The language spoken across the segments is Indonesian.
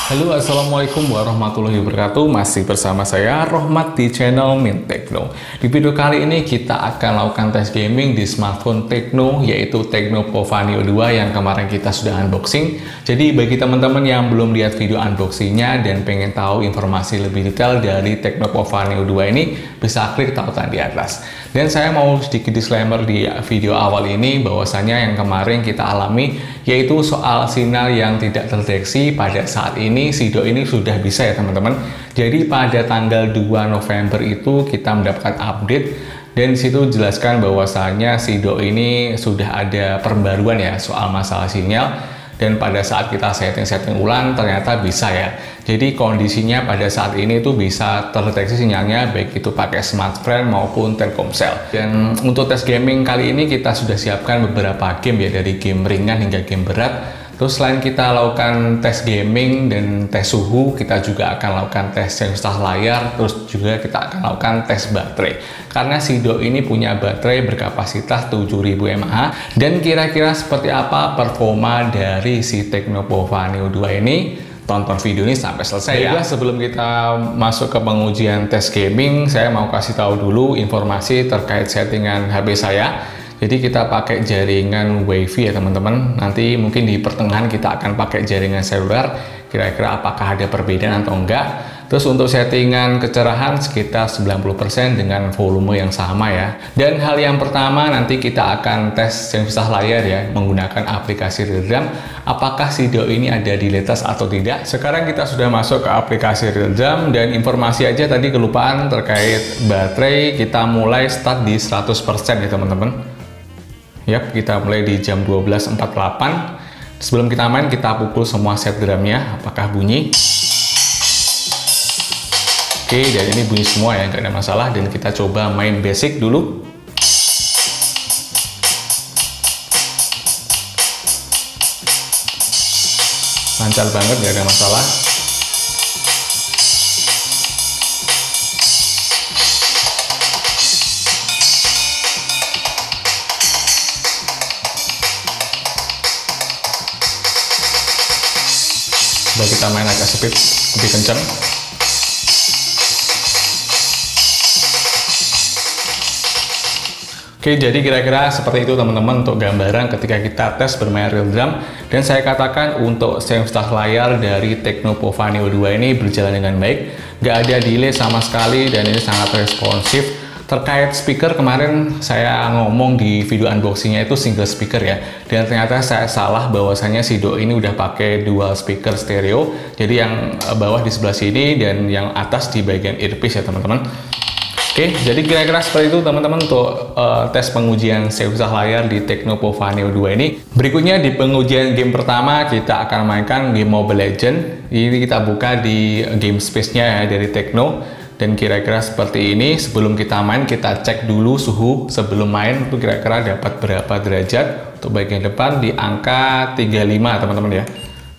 Halo, assalamualaikum warahmatullahi wabarakatuh. Masih bersama saya Rohmat di channel Min Tekno. Di video kali ini kita akan lakukan tes gaming di smartphone Tekno, yaitu Tekno Pova Neo 2 yang kemarin kita sudah unboxing. Jadi bagi teman-teman yang belum lihat video unboxingnya dan pengen tahu informasi lebih detail dari Tekno Pova Neo 2 ini, bisa klik tautan di atas. Dan saya mau sedikit disclaimer di video awal ini bahwasanya yang kemarin kita alami yaitu soal sinyal yang tidak terdeteksi pada saat ini Sido ini sudah bisa ya teman-teman. Jadi pada tanggal 2 November itu kita mendapatkan update dan disitu jelaskan bahwasanya Sido ini sudah ada perbaruan ya soal masalah sinyal. Dan pada saat kita setting ulang ternyata bisa ya. Jadi kondisinya pada saat ini tuh bisa terdeteksi sinyalnya baik itu pakai smartphone maupun Telkomsel. Dan untuk tes gaming kali ini kita sudah siapkan beberapa game ya, dari game ringan hingga game berat. Terus selain kita lakukan tes gaming dan tes suhu, kita juga akan lakukan tes sensor layar, terus juga kita akan lakukan tes baterai. Karena Sido ini punya baterai berkapasitas 7000 mAh, dan kira-kira seperti apa performa dari si Tekno Pova Neo 2 ini? Tonton video ini sampai selesai ya. Sebelum kita masuk ke pengujian tes gaming, saya mau kasih tahu dulu informasi terkait settingan HP saya. Jadi kita pakai jaringan WiFi ya teman-teman. Nanti mungkin di pertengahan kita akan pakai jaringan seluler. Kira-kira apakah ada perbedaan atau enggak. Terus untuk settingan kecerahan sekitar 90% dengan volume yang sama ya. Dan hal yang pertama nanti kita akan tes sensor layar ya, menggunakan aplikasi Realme. Apakah Sido ini ada di latest atau tidak. Sekarang kita sudah masuk ke aplikasi Realme, dan informasi aja tadi kelupaan terkait baterai. Kita mulai start di 100% ya teman-teman. Yap, kita mulai di jam 12.48. Sebelum kita main, kita pukul semua set drumnya. Apakah bunyi? Oke, dan ini bunyi semua ya, nggak ada masalah. Dan kita coba main basic dulu. Lancar banget, nggak ada masalah. Coba kita main agak speed, lebih kencang. Oke, jadi kira-kira seperti itu teman-teman untuk gambaran ketika kita tes bermain real drum. Dan saya katakan untuk sensor layar dari Tekno Pova Neo 2 ini berjalan dengan baik. Nggak ada delay sama sekali dan ini sangat responsif. Terkait speaker, kemarin saya ngomong di video unboxingnya itu single speaker ya, dan ternyata saya salah bahwasanya Sido ini udah pakai dual speaker stereo. Jadi yang bawah di sebelah sini dan yang atas di bagian earpiece ya teman-teman. Oke, jadi kira-kira seperti itu teman-teman untuk tes pengujian sensor layar di Tekno Pova Neo 2 ini. Berikutnya di pengujian game pertama kita akan mainkan game Mobile Legends. Ini kita buka di game space-nya ya dari Tekno. Dan kira-kira seperti ini. Sebelum kita main, kita cek dulu suhu sebelum main itu kira-kira dapat berapa derajat. Untuk bagian depan di angka 35 teman-teman ya,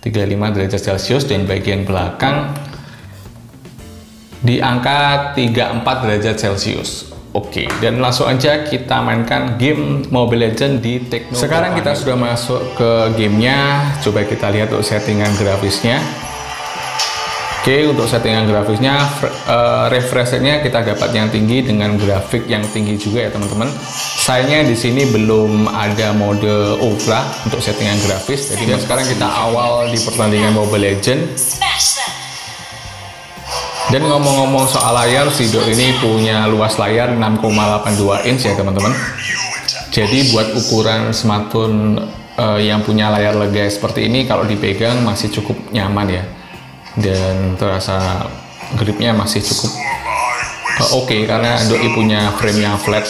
35 derajat Celcius, dan bagian belakang di angka 34 derajat Celcius. Oke, dan langsung aja kita mainkan game Mobile Legends di Tekno. Sekarang kita sudah masuk ke gamenya. Coba kita lihat untuk settingan grafisnya. Oke, untuk settingan grafisnya, refresh rate-nya kita dapat yang tinggi dengan grafik yang tinggi juga ya teman-teman. Sayangnya di sini belum ada mode ultra untuk settingan grafis. Jadi sekarang kita awal di pertandingan Mobile Legends. Dan ngomong-ngomong soal layar, Sido ini punya luas layar 6,82 inch ya teman-teman. Jadi buat ukuran smartphone yang punya layar lega seperti ini, kalau dipegang masih cukup nyaman ya. Dan terasa gripnya masih cukup oke, karena doi punya frame yang flat.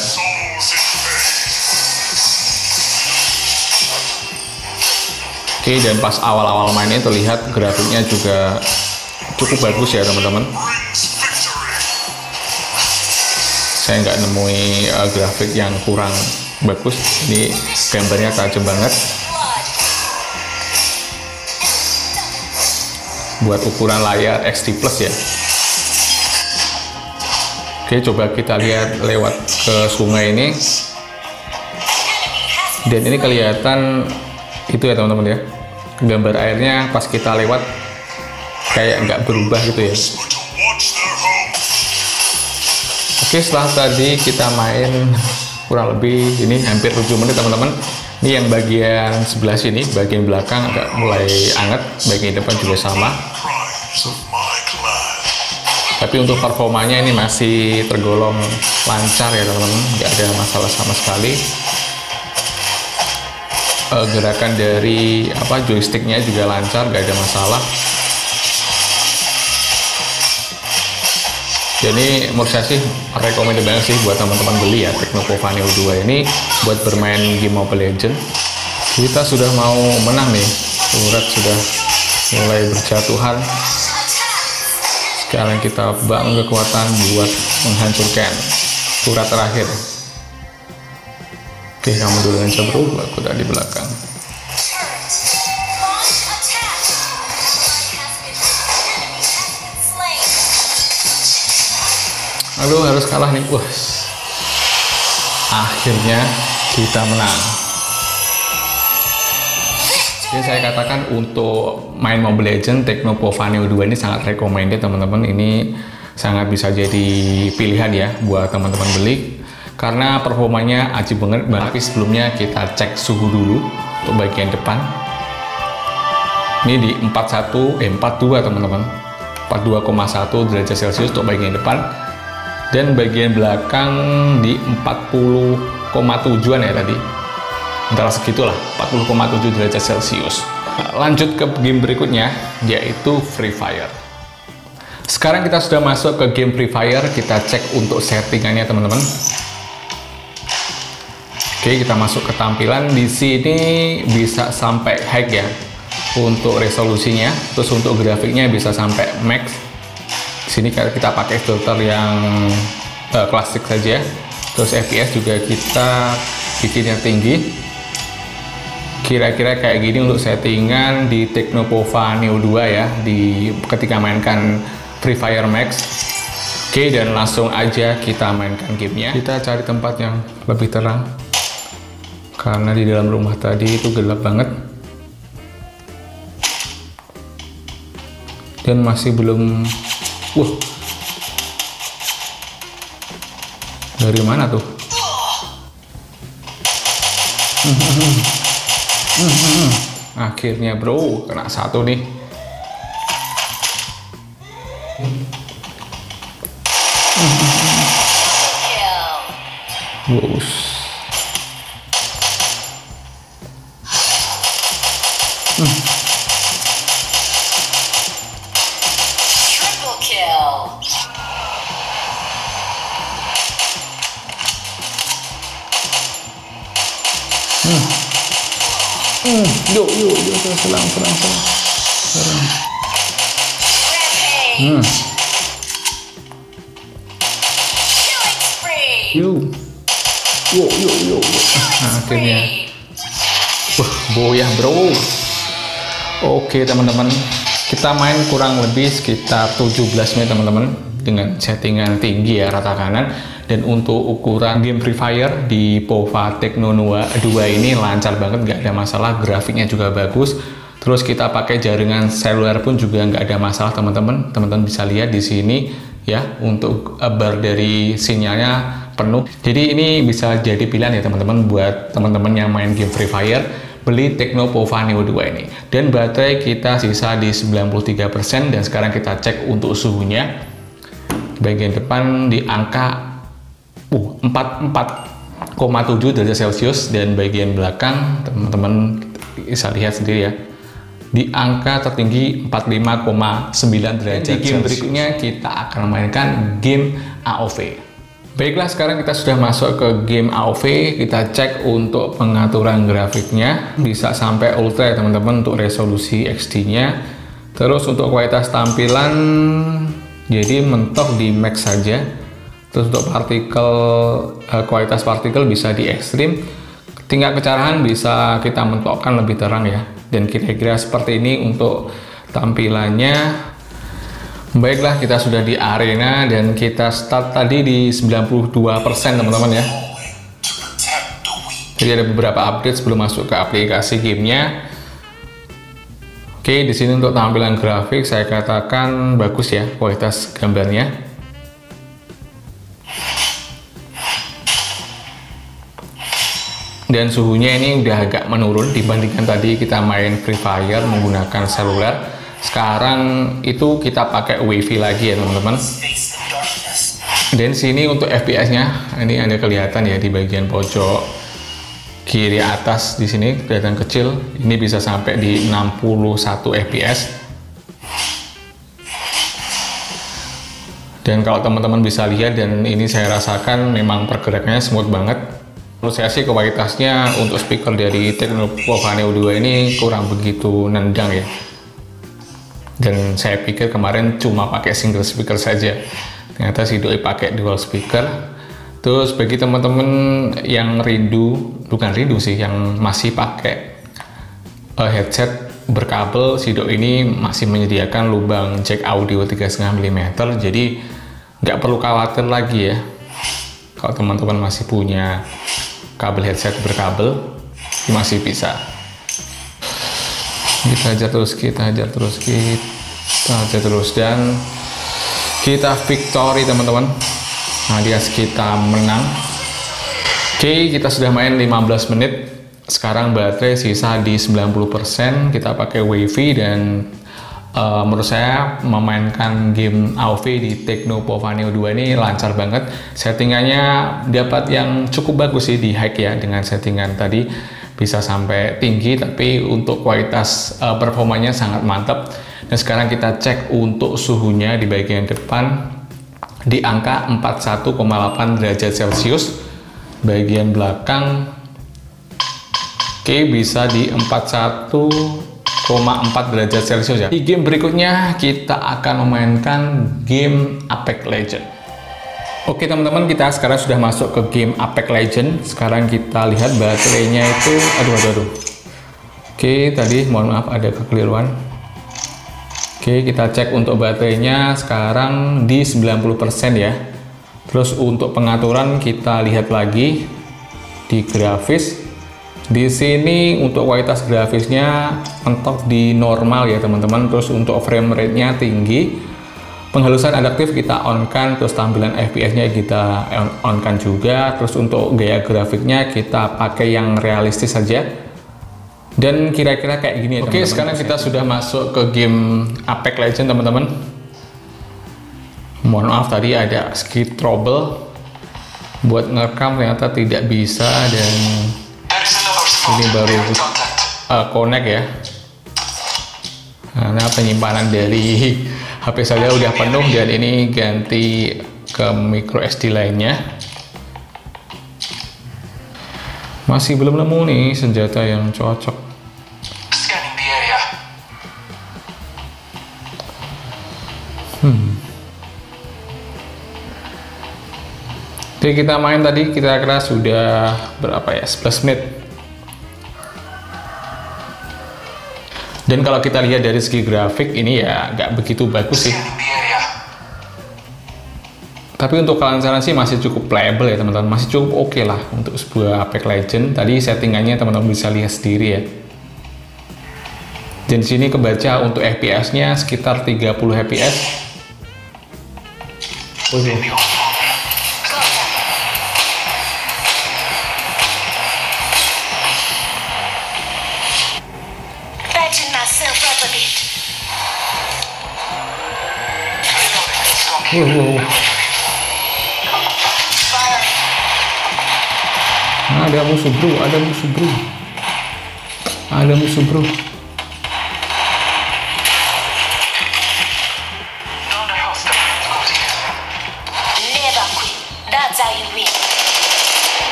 Oke, dan pas awal-awal mainnya terlihat grafiknya juga cukup bagus ya teman-teman. Saya nggak nemui grafik yang kurang bagus. Ini gambarnya tajam banget. Buat ukuran layar XT Plus ya. Oke, coba kita lihat lewat ke sungai ini. Dan ini kelihatan itu ya teman-teman ya, gambar airnya pas kita lewat kayak nggak berubah gitu ya. Oke, setelah tadi kita main kurang lebih ini hampir 7 menit teman-teman. Ini yang bagian sebelah sini, bagian belakang agak mulai anget, bagian depan juga sama. Tapi untuk performanya ini masih tergolong lancar ya teman-teman, nggak ada masalah sama sekali. Gerakan dari joysticknya juga lancar, nggak ada masalah. Jadi menurut saya sih recommended banget sih buat teman-teman beli ya Tecno Povaneo 2 ini buat bermain game Mobile Legends. Kita sudah mau menang nih, turret sudah mulai berjatuhan. Sekarang kita bangun kekuatan buat menghancurkan turret terakhir. Oke, kamu dulu aja bro, aku tadi di belakang. Aduh, harus kalah nih. Wah, akhirnya kita menang. Jadi saya katakan untuk main Mobile Legends Tecno Povaneo 2 ini sangat recommended teman-teman. Ini sangat bisa jadi pilihan ya buat teman-teman beli karena performanya ajib banget. Tapi sebelumnya kita cek suhu dulu untuk bagian depan. Ini di 42 teman-teman. 42,1 derajat Celcius untuk bagian depan. Dan bagian belakang di 40,7an ya tadi, antara segitulah, 40,7 derajat Celcius. Lanjut ke game berikutnya, yaitu Free Fire. Sekarang kita sudah masuk ke game Free Fire, kita cek untuk settingannya teman-teman. Oke, kita masuk ke tampilan. Di sini bisa sampai high ya untuk resolusinya, terus untuk grafiknya bisa sampai max. Sini kita pakai filter yang klasik saja, terus FPS juga kita bikin yang tinggi, kira-kira kayak gini untuk settingan di Tecno Povaneo 2 ya, ketika mainkan Free Fire Max. Oke, dan langsung aja kita mainkan gamenya. Kita cari tempat yang lebih terang karena di dalam rumah tadi itu gelap banget dan masih belum. Wah, dari mana tuh? Akhirnya bro, kena satu nih. Bos. Yuk, selang. Yuk. Akhirnya. Wah, boyah bro. Oke teman-teman, kita main kurang lebih sekitar 17 menit teman-teman dengan settingan tinggi ya, rata kanan. Dan untuk ukuran game Free Fire di Pova Tecno 2 ini lancar banget, nggak ada masalah, grafiknya juga bagus. Terus kita pakai jaringan seluler pun juga nggak ada masalah teman-teman. Teman-teman bisa lihat di sini ya, untuk bar dari sinyalnya penuh. Jadi ini bisa jadi pilihan ya teman-teman buat teman-teman yang main game Free Fire, beli Tecno Povaneo 2 ini. Dan baterai kita sisa di 93%, dan sekarang kita cek untuk suhunya. Bagian depan di angka 44,7 derajat Celcius, dan bagian belakang teman-teman bisa lihat sendiri ya, di angka tertinggi 45,9 derajat Celcius. Di game berikutnya kita akan mainkan game AOV. Baiklah, sekarang kita sudah masuk ke game AOV. Kita cek untuk pengaturan grafiknya bisa sampai ultra ya teman-teman, untuk resolusi XD-nya. Terus untuk kualitas tampilan jadi mentok di max saja. Terus untuk partikel, kualitas partikel bisa di ekstrim. Tingkat kecerahan bisa kita mentokkan lebih terang ya. Dan kira-kira seperti ini untuk tampilannya. Baiklah, kita sudah di arena dan kita start tadi di 92% teman-teman ya. Jadi ada beberapa update sebelum masuk ke aplikasi gamenya. Oke, di sini untuk tampilan grafik saya katakan bagus ya kualitas gambarnya. Dan suhunya ini udah agak menurun dibandingkan tadi kita main Free Fire menggunakan seluler. Sekarang itu kita pakai WiFi lagi ya teman-teman. Dan sini untuk FPS-nya ini ada kelihatan ya di bagian pojok kiri atas di sini kelihatan kecil. Ini bisa sampai di 61 FPS. Dan kalau teman-teman bisa lihat dan ini saya rasakan memang pergerakannya smooth banget. Menurut saya sih kualitasnya untuk speaker dari Tecno Povaneo 2 ini kurang begitu nendang ya. Dan saya pikir kemarin cuma pakai single speaker saja. Ternyata si doi pakai dual speaker. Terus bagi teman-teman yang bukan rindu sih, yang masih pakai headset berkabel, si doi ini masih menyediakan lubang jack audio 3,5 mm. Jadi nggak perlu khawatir lagi ya. Kalau teman-teman masih punya kabel headset berkabel, masih bisa. Kita ajar terus, dan kita victory teman-teman, alias kita menang. Oke, kita sudah main 15 menit. Sekarang baterai sisa di 90%. Kita pakai WiFi dan menurut saya memainkan game AoV di Tecno Povaneo 2 ini lancar banget. Settingannya dapat yang cukup bagus sih di high ya, dengan settingan tadi bisa sampai tinggi, tapi untuk kualitas performanya sangat mantap. Dan sekarang kita cek untuk suhunya di bagian depan di angka 41,8 derajat Celcius. Bagian belakang oke, bisa di 41,4 derajat Celcius ya. Di game berikutnya kita akan memainkan game Apex Legends. Oke teman-teman, kita sekarang sudah masuk ke game Apex Legends. Sekarang kita lihat baterainya itu, aduh. Oke, tadi mohon maaf ada kekeliruan. Oke, kita cek untuk baterainya sekarang di 90% ya. Terus untuk pengaturan kita lihat lagi di grafis. Di sini untuk kualitas grafisnya mentok di normal ya teman-teman. Terus untuk frame rate-nya tinggi. Penghalusan adaptif kita on-kan, terus tampilan FPS-nya kita on-kan juga. Terus untuk gaya grafiknya kita pakai yang realistis saja. Dan kira-kira kayak gini ya teman-teman. Oke, sekarang kita sudah masuk ke game Apex Legends teman-teman. Mohon maaf tadi ada sedikit trouble. Buat ngerekam ternyata tidak bisa dan ini baru connect ya. Karena penyimpanan dari HP saya udah penuh dan ini ganti ke micro SD lainnya. Masih belum nemu nih senjata yang cocok. Oke, kita main tadi kira-kira sudah berapa ya? 11 menit. Dan kalau kita lihat dari segi grafik ini ya nggak begitu bagus sih. Tapi untuk kelancaran sih masih cukup playable ya teman-teman, masih cukup oke lah untuk sebuah Apex Legends. Tadi settingannya teman-teman bisa lihat sendiri ya. Dan di sini kebaca untuk FPS-nya sekitar 30 FPS. Ada musuh bro, ada musuh bro.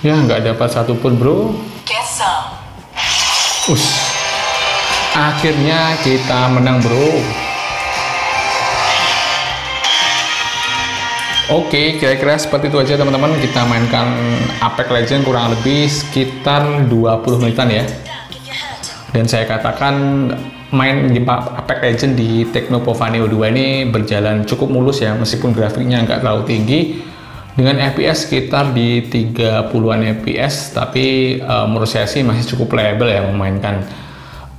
Ya, nggak dapat satupun bro. Akhirnya kita menang bro. Oke, kira-kira seperti itu aja teman-teman. Kita mainkan Apex Legends kurang lebih sekitar 20 menitan ya. Dan saya katakan main Apex Legends di Tecno Povaneo 2 ini berjalan cukup mulus ya, meskipun grafiknya nggak terlalu tinggi. dengan FPS sekitar di 30-an FPS, tapi menurut saya sih masih cukup playable ya memainkan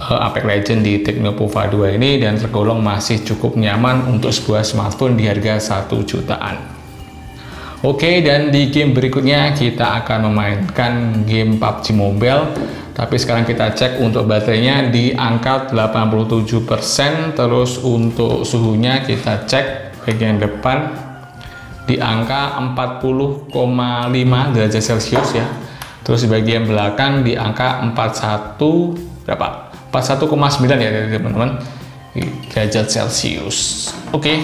Apex Legends di Tecnopova 2 ini, dan tergolong masih cukup nyaman untuk sebuah smartphone di harga 1 jutaan. Oke, dan di game berikutnya kita akan memainkan game PUBG Mobile, tapi sekarang kita cek untuk baterainya di angka 87%, terus untuk suhunya kita cek bagian depan di angka 40,5 derajat Celcius ya. Terus di bagian belakang di angka 41,9 ya teman-teman derajat Celcius. Oke.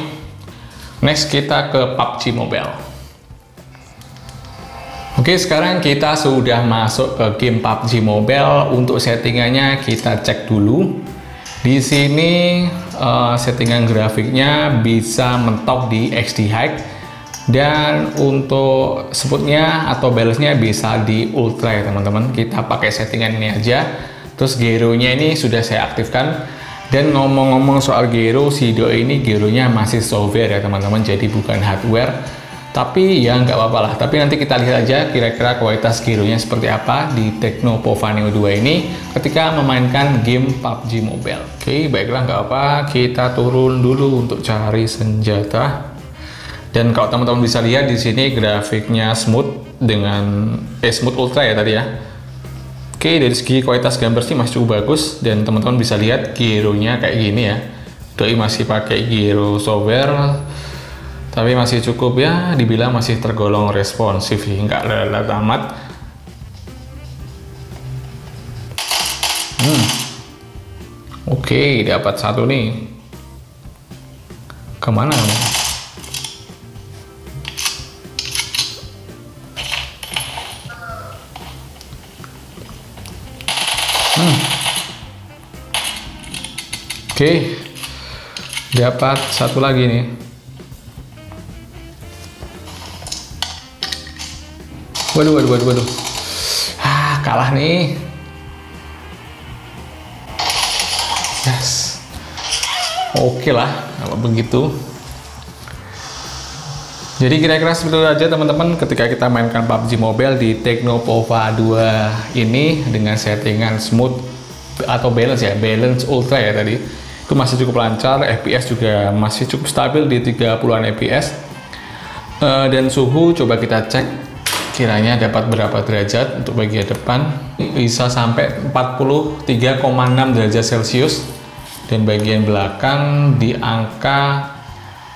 Next kita ke PUBG Mobile. Oke, sekarang kita sudah masuk ke game PUBG Mobile. Untuk settingannya kita cek dulu. Di sini settingan grafiknya bisa mentok di XD High, dan untuk speednya atau balance-nya bisa di ultra ya teman-teman. Kita pakai settingan ini aja. Terus gyronya ini sudah saya aktifkan. Dan ngomong-ngomong soal gyro, si doi ini gyronya masih software ya teman-teman, jadi bukan hardware. Tapi ya nggak apa-apa lah. Tapi nanti kita lihat aja kira-kira kualitas gyronya seperti apa di Tecnopova Neo 2 ini ketika memainkan game PUBG Mobile. Oke, baiklah, nggak apa, kita turun dulu untuk cari senjata. Dan kalau teman-teman bisa lihat di sini grafiknya smooth dengan smooth ultra ya tadi ya. Oke, dari segi kualitas gambar sih masih cukup bagus, dan teman-teman bisa lihat gyronya kayak gini ya. Doi masih pakai gyro software, tapi masih cukup ya, dibilang masih tergolong responsif sih, nggak lelet amat. Oke, dapat satu nih. Kemana nih? Oke, dapat satu lagi nih. Waduh. Kalah nih. Yes. Oke lah, kalau begitu. Jadi kira-kira seperti itu aja teman-teman ketika kita mainkan PUBG Mobile di Tecnopova 2 ini dengan settingan smooth atau balance ya, balance ultra ya tadi. Itu masih cukup lancar, FPS juga masih cukup stabil di 30-an FPS. Dan suhu coba kita cek kiranya dapat berapa derajat. Untuk bagian depan bisa sampai 43,6 derajat Celcius, dan bagian belakang di angka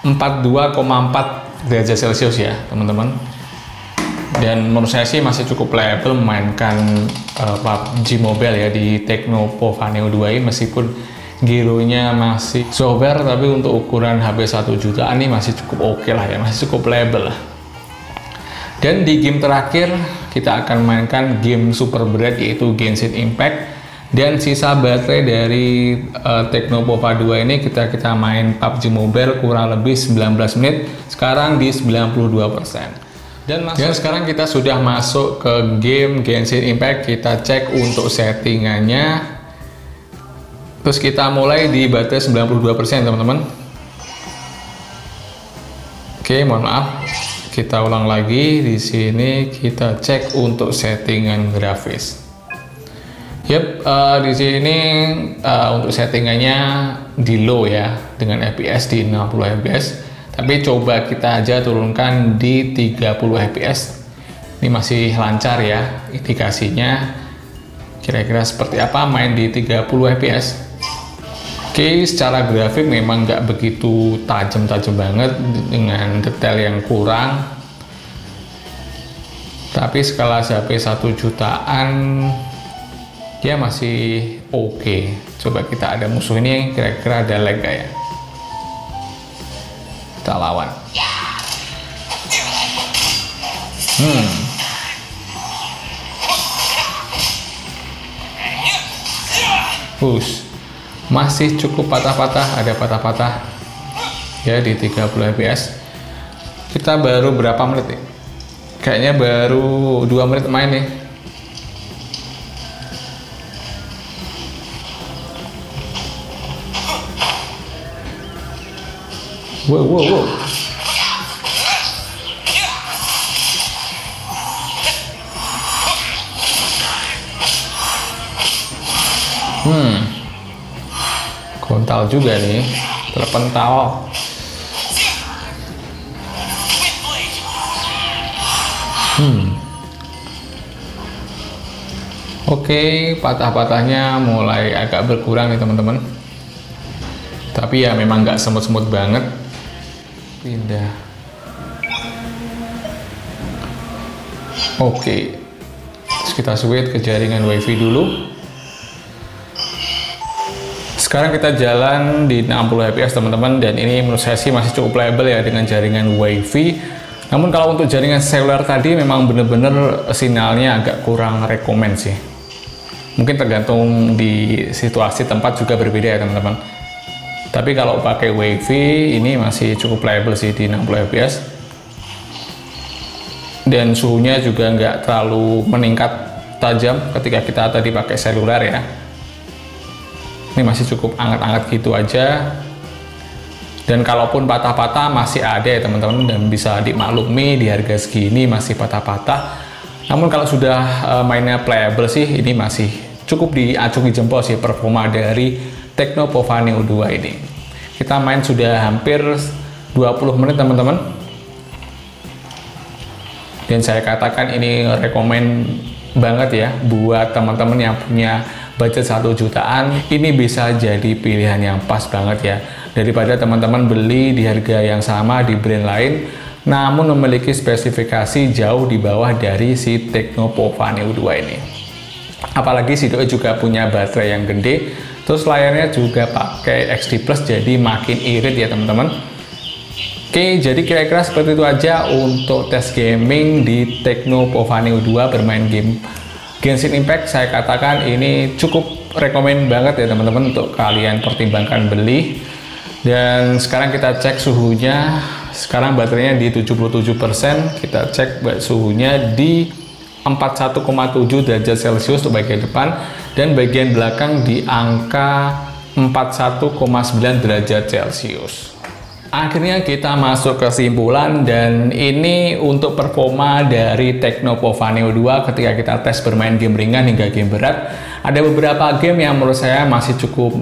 42,4 derajat Celcius ya teman-teman. Dan menurut saya sih masih cukup playable memainkan PUBG Mobile ya di Tecnopova Neo 2 ini, meskipun gyronya masih software, tapi untuk ukuran HP 1 jutaan ini masih cukup oke lah ya, masih cukup playable lah. Dan di game terakhir kita akan mainkan game super berat, yaitu Genshin Impact. Dan sisa baterai dari Tecnopova 2 ini kita main PUBG Mobile kurang lebih 19 menit, sekarang di 92%. Dan sekarang kita sudah masuk ke game Genshin Impact. Kita cek untuk settingannya. Terus kita mulai di baterai 92% teman-teman. Oke, mohon maaf. Kita ulang lagi. Di sini kita cek untuk settingan grafis. Yep, di sini untuk settingannya di low ya, dengan FPS di 60 fps. Tapi coba kita aja turunkan di 30 fps. Ini masih lancar ya indikasinya. Kira-kira seperti apa main di 30 fps. Oke, secara grafik memang nggak begitu tajam-tajam banget dengan detail yang kurang. Tapi skala HP 1 jutaan dia masih oke. Coba kita ada musuh ini, kira-kira ada lag gak ya? Kita lawan. Push. Masih cukup patah-patah, ada patah-patah ya di 30 fps. Kita baru berapa menit nih? Kayaknya baru 2 menit main nih. Wow. Gontal juga nih, terpental. Oke, patah-patahnya mulai agak berkurang nih teman-teman. Tapi ya memang nggak semut-semut banget. Pindah. Oke, terus kita switch ke jaringan WiFi dulu. Sekarang kita jalan di 60 fps teman-teman, dan ini menurut saya sih masih cukup playable ya dengan jaringan WiFi. Namun kalau untuk jaringan seluler tadi memang bener-bener sinyalnya agak kurang rekomend sih. Mungkin tergantung di situasi tempat juga berbeda ya teman-teman. Tapi kalau pakai WiFi ini masih cukup playable sih di 60 fps. Dan suhunya juga nggak terlalu meningkat tajam ketika kita tadi pakai seluler ya. Ini masih cukup anget-anget gitu aja. Dan kalaupun patah-patah masih ada ya teman-teman, dan bisa dimaklumi di harga segini masih patah-patah. Namun kalau sudah mainnya playable sih ini masih cukup diacungi jempol sih performa dari Tecno Pova Neo 2 ini. Kita main sudah hampir 20 menit teman-teman. Dan saya katakan ini rekomen banget ya buat teman-teman yang punya budget 1 jutaan. Ini bisa jadi pilihan yang pas banget ya, daripada teman-teman beli di harga yang sama di brand lain namun memiliki spesifikasi jauh di bawah dari si Tecno Pova Neo 2 ini. Apalagi si doi juga punya baterai yang gede, terus layarnya juga pakai XD Plus, jadi makin irit ya teman-teman. Oke, jadi kira-kira seperti itu aja untuk tes gaming di Tecno Pova Neo 2 bermain game Genshin Impact. Saya katakan ini cukup rekomen banget ya teman-teman untuk kalian pertimbangkan beli. Dan sekarang kita cek suhunya. Sekarang baterainya di 77%. Kita cek suhunya di 41,7 derajat Celcius untuk bagian depan, dan bagian belakang di angka 41,9 derajat Celcius. Akhirnya kita masuk ke kesimpulan, dan ini untuk performa dari Tecno Pova Neo 2 ketika kita tes bermain game ringan hingga game berat. Ada beberapa game yang menurut saya masih cukup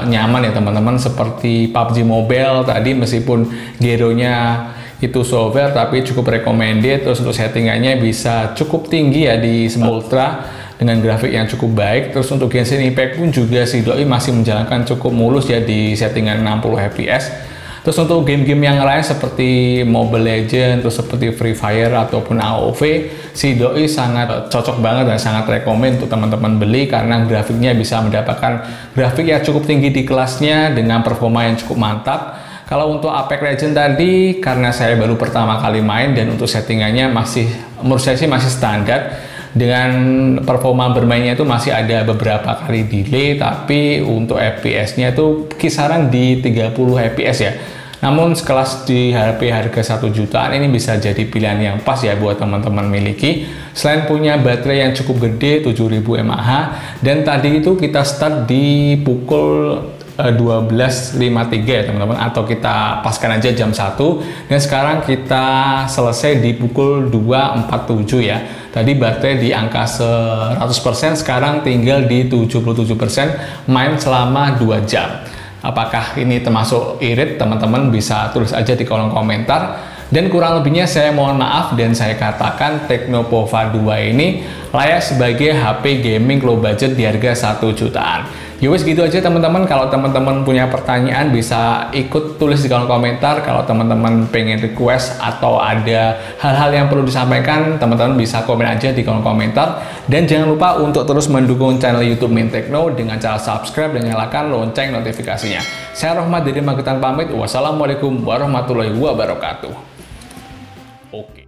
nyaman ya teman-teman, seperti PUBG Mobile tadi, meskipun geronya itu software tapi cukup recommended. Terus untuk settingannya bisa cukup tinggi ya di Ultra dengan grafik yang cukup baik. Terus untuk Genshin Impact pun juga si doi masih menjalankan cukup mulus ya di settingan 60 fps. Terus untuk game-game yang lain seperti Mobile Legends, terus seperti Free Fire ataupun AoV, si doi sangat cocok banget dan sangat rekomen untuk teman-teman beli, karena grafiknya bisa mendapatkan grafik yang cukup tinggi di kelasnya dengan performa yang cukup mantap. Kalau untuk Apex Legends tadi, karena saya baru pertama kali main dan untuk settingannya masih, menurut saya sih masih standar. Dengan performa bermainnya itu masih ada beberapa kali delay, tapi untuk FPS-nya itu kisaran di 30 fps ya. Namun sekelas di HP harga 1 jutaan ini bisa jadi pilihan yang pas ya buat teman-teman miliki. Selain punya baterai yang cukup gede 7000 mAh, dan tadi itu kita start di pukul 12.53 ya teman-teman, atau kita paskan aja jam 1, dan sekarang kita selesai di pukul 2.47 ya. Tadi baterai di angka 100%, sekarang tinggal di 77%, main selama 2 jam. Apakah ini termasuk irit? Teman-teman bisa tulis aja di kolom komentar. Dan kurang lebihnya saya mohon maaf, dan saya katakan Tecno Pova 2 ini layak sebagai HP gaming low budget di harga 1 jutaan. Yowes gitu aja teman-teman. Kalau teman-teman punya pertanyaan bisa ikut tulis di kolom komentar. Kalau teman-teman pengen request atau ada hal-hal yang perlu disampaikan, teman-teman bisa komen aja di kolom komentar. Dan jangan lupa untuk terus mendukung channel YouTube Mint Tekno dengan cara subscribe dan nyalakan lonceng notifikasinya. Saya Rohmat dari Magetan pamit. Wassalamualaikum warahmatullahi wabarakatuh. Oke.